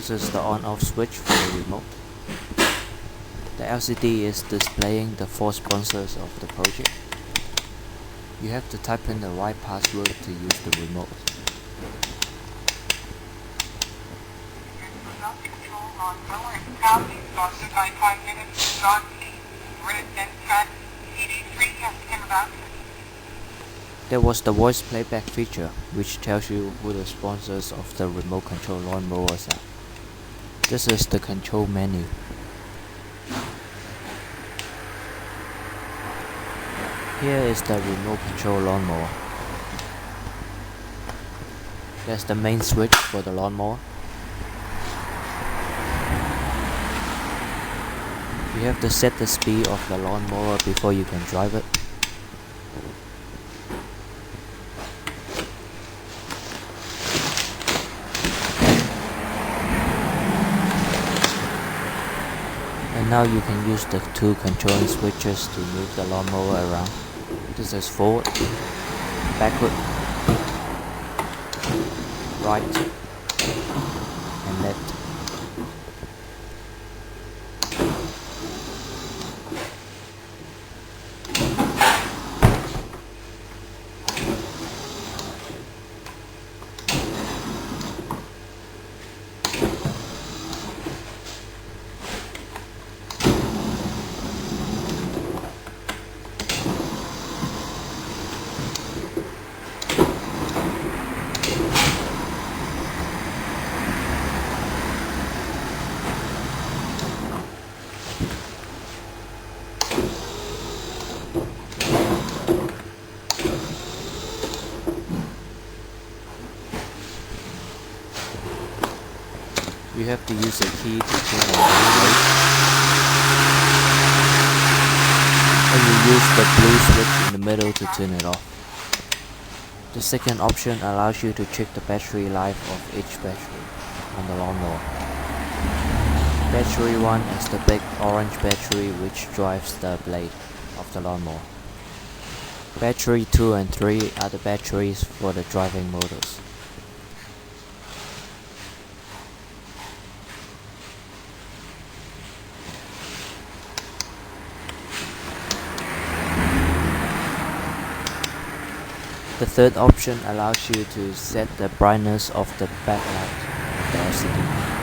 This is the on-off switch for the remote. The LCD is displaying the 4 sponsors of the project. You have to type in the right password to use the remote. There was the voice playback feature, which tells you who the sponsors of the remote control lawnmowers are. This is the control menu. Here is the remote control lawnmower. There's the main switch for the lawnmower. You have to set the speed of the lawnmower before you can drive it. And now you can use the 2 controlling switches to move the lawnmower around. This is forward, backward, right, and left. You have to use a key to turn on the remote, and you use the blue switch in the middle to turn it off. The second option allows you to check the battery life of each battery on the lawnmower. Battery 1 is the big orange battery which drives the blade of the lawnmower. Battery 2 and 3 are the batteries for the driving motors. The third option allows you to set the brightness of the backlight of the LCD.